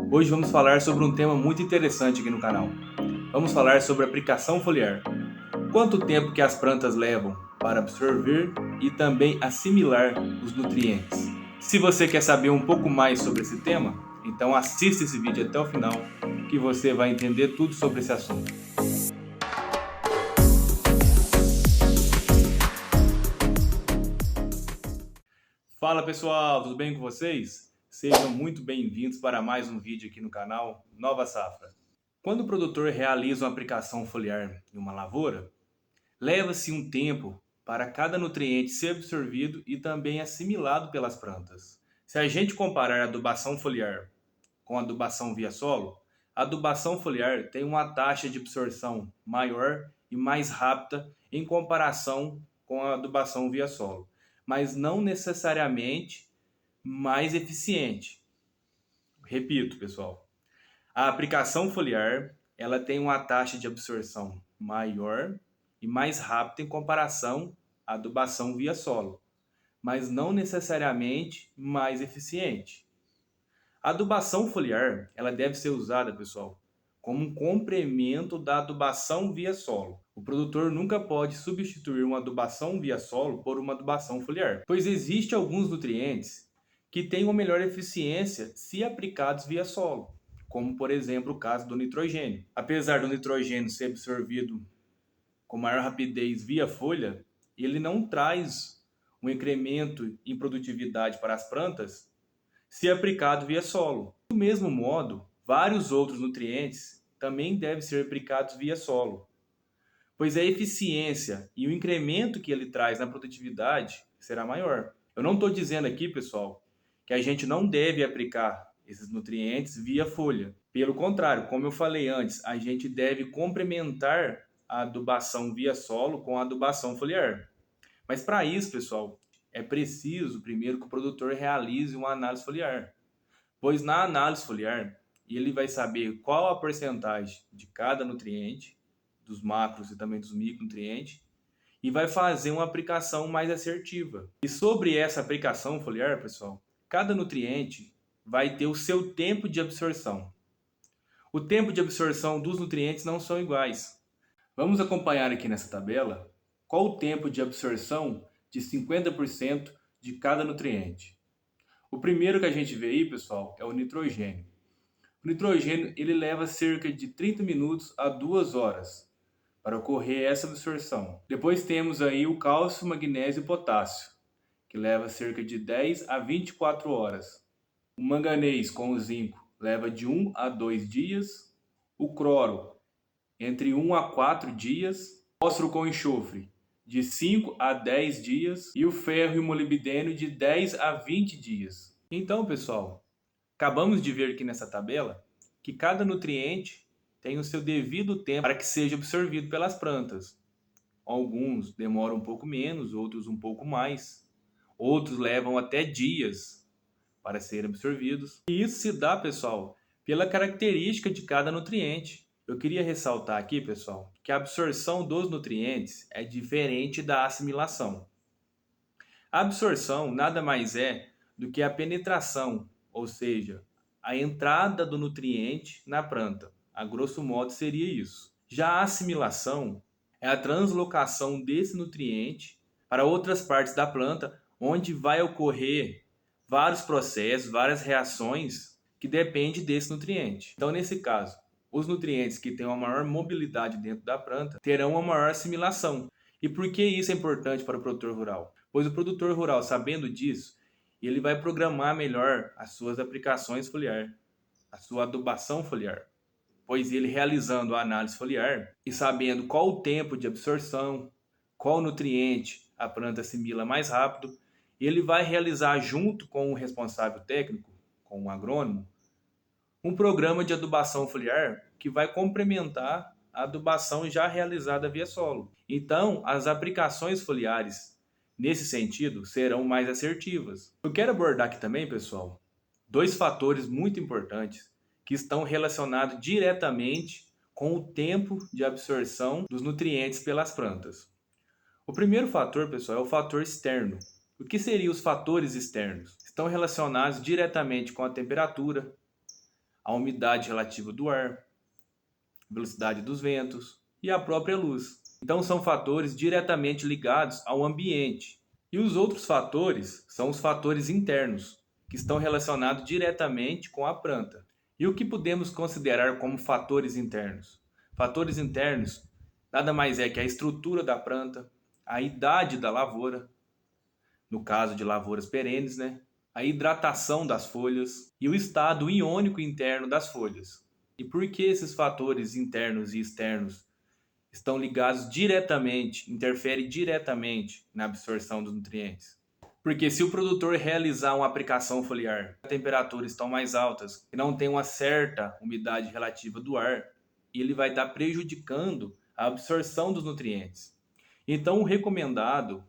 Hoje vamos falar sobre um tema muito interessante aqui no canal. Vamos falar sobre aplicação foliar. Quanto tempo que as plantas levam para absorver e também assimilar os nutrientes? Se você quer saber um pouco mais sobre esse tema, então assista esse vídeo até o final que você vai entender tudo sobre esse assunto. Fala pessoal, tudo bem com vocês? Sejam muito bem-vindos para mais um vídeo aqui no canal Nova Safra. Quando o produtor realiza uma aplicação foliar em uma lavoura, leva-se um tempo para cada nutriente ser absorvido e também assimilado pelas plantas. Se a gente comparar a adubação foliar com a adubação via solo, a adubação foliar tem uma taxa de absorção maior e mais rápida em comparação com a adubação via solo, mas não necessariamente mais eficiente. Repito, pessoal, a aplicação foliar ela tem uma taxa de absorção maior e mais rápida em comparação à adubação via solo, mas não necessariamente mais eficiente. A adubação foliar ela deve ser usada, pessoal, como um complemento da adubação via solo. O produtor nunca pode substituir uma adubação via solo por uma adubação foliar, pois existem alguns nutrientes que têm uma melhor eficiência se aplicados via solo, como por exemplo o caso do nitrogênio. Apesar do nitrogênio ser absorvido com maior rapidez via folha, ele não traz um incremento em produtividade para as plantas se aplicado via solo. Do mesmo modo, vários outros nutrientes também devem ser aplicados via solo, pois a eficiência e o incremento que ele traz na produtividade será maior. Eu não estou dizendo aqui, pessoal, que a gente não deve aplicar esses nutrientes via folha. Pelo contrário, como eu falei antes, a gente deve complementar a adubação via solo com a adubação foliar. Mas para isso, pessoal, é preciso primeiro que o produtor realize uma análise foliar, pois na análise foliar ele vai saber qual a porcentagem de cada nutriente, dos macros e também dos micronutrientes, e vai fazer uma aplicação mais assertiva. E sobre essa aplicação foliar, pessoal, cada nutriente vai ter o seu tempo de absorção. O tempo de absorção dos nutrientes não são iguais. Vamos acompanhar aqui nessa tabela qual o tempo de absorção de 50% de cada nutriente. O primeiro que a gente vê aí, pessoal, é o nitrogênio. O nitrogênio ele leva cerca de 30 minutos a 2 horas para ocorrer essa absorção. Depois temos aí o cálcio, magnésio e potássio, que leva cerca de 10 a 24 horas. O manganês com o zinco leva de 1 a 2 dias. O cloro entre 1 a 4 dias. O fósforo com enxofre de 5 a 10 dias e o ferro e o molibdênio de 10 a 20 dias. Então, pessoal, acabamos de ver aqui nessa tabela que cada nutriente tem o seu devido tempo para que seja absorvido pelas plantas. Alguns demoram um pouco menos, outros um pouco mais. Outros levam até dias para serem absorvidos. E isso se dá, pessoal, pela característica de cada nutriente. Eu queria ressaltar aqui, pessoal, que a absorção dos nutrientes é diferente da assimilação. A absorção nada mais é do que a penetração, ou seja, a entrada do nutriente na planta. A grosso modo seria isso. Já a assimilação é a translocação desse nutriente para outras partes da planta, onde vai ocorrer vários processos, várias reações que dependem desse nutriente. Então, nesse caso, os nutrientes que têm uma maior mobilidade dentro da planta terão uma maior assimilação. E por que isso é importante para o produtor rural? Pois o produtor rural, sabendo disso, ele vai programar melhor as suas aplicações foliar, a sua adubação foliar. Pois ele realizando a análise foliar e sabendo qual o tempo de absorção, qual nutriente a planta assimila mais rápido, ele vai realizar junto com o responsável técnico, com o agrônomo, um programa de adubação foliar que vai complementar a adubação já realizada via solo. Então, as aplicações foliares, nesse sentido, serão mais assertivas. Eu quero abordar aqui também, pessoal, dois fatores muito importantes que estão relacionados diretamente com o tempo de absorção dos nutrientes pelas plantas. O primeiro fator, pessoal, é o fator externo. O que seriam os fatores externos? Estão relacionados diretamente com a temperatura, a umidade relativa do ar, velocidade dos ventos e a própria luz. Então são fatores diretamente ligados ao ambiente. E os outros fatores são os fatores internos, que estão relacionados diretamente com a planta. E o que podemos considerar como fatores internos? Fatores internos nada mais é que a estrutura da planta, a idade da lavoura, no caso de lavouras perenes, né? A hidratação das folhas e o estado iônico interno das folhas. E por que esses fatores internos e externos estão ligados diretamente, interferem diretamente na absorção dos nutrientes? Porque se o produtor realizar uma aplicação foliar, as temperaturas estão mais altas e não tem uma certa umidade relativa do ar, ele vai estar prejudicando a absorção dos nutrientes. Então, o recomendado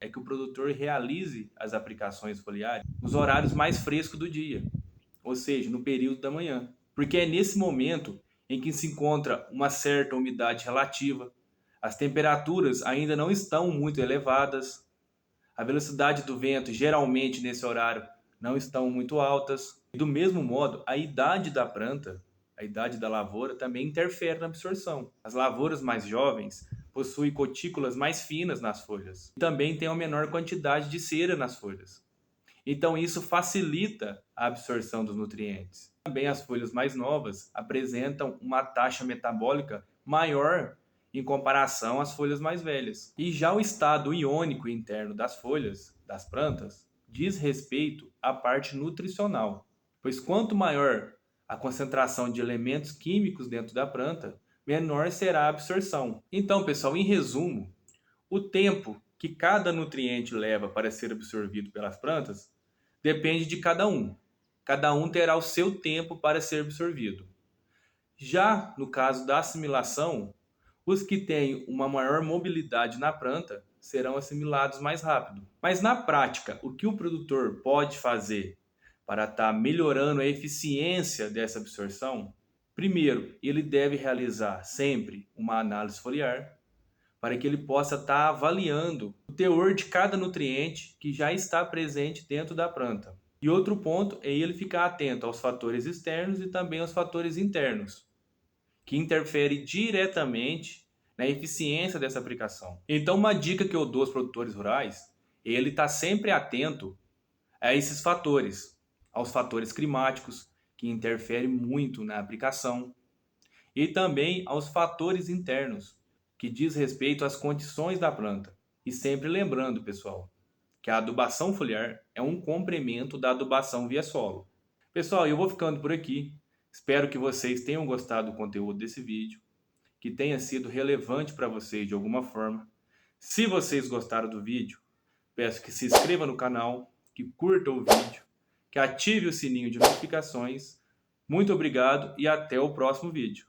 é que o produtor realize as aplicações foliares nos horários mais frescos do dia, ou seja, no período da manhã, porque é nesse momento em que se encontra uma certa umidade relativa, as temperaturas ainda não estão muito elevadas, a velocidade do vento geralmente nesse horário não estão muito altas, e do mesmo modo a idade da planta, a idade da lavoura também interfere na absorção. As lavouras mais jovens possuem cutículas mais finas nas folhas. Também tem uma menor quantidade de cera nas folhas. Então isso facilita a absorção dos nutrientes. Também as folhas mais novas apresentam uma taxa metabólica maior em comparação às folhas mais velhas. E já o estado iônico interno das folhas, das plantas, diz respeito à parte nutricional, pois quanto maior a concentração de elementos químicos dentro da planta, menor será a absorção. Então, pessoal, em resumo, o tempo que cada nutriente leva para ser absorvido pelas plantas depende de cada um. Cada um terá o seu tempo para ser absorvido. Já no caso da assimilação, os que têm uma maior mobilidade na planta serão assimilados mais rápido. Mas na prática, o que o produtor pode fazer para estar melhorando a eficiência dessa absorção? Primeiro, ele deve realizar sempre uma análise foliar para que ele possa estar avaliando o teor de cada nutriente que já está presente dentro da planta. E outro ponto é ele ficar atento aos fatores externos e também aos fatores internos, que interferem diretamente na eficiência dessa aplicação. Então, uma dica que eu dou aos produtores rurais é ele estar sempre atento a esses fatores, aos fatores climáticos, que interferem muito na aplicação, e também aos fatores internos, que diz respeito às condições da planta. E sempre lembrando, pessoal, que a adubação foliar é um complemento da adubação via solo. Pessoal, eu vou ficando por aqui. Espero que vocês tenham gostado do conteúdo desse vídeo, que tenha sido relevante para vocês de alguma forma. Se vocês gostaram do vídeo, peço que se inscreva no canal, que curta o vídeo, que ative o sininho de notificações. Muito obrigado e até o próximo vídeo.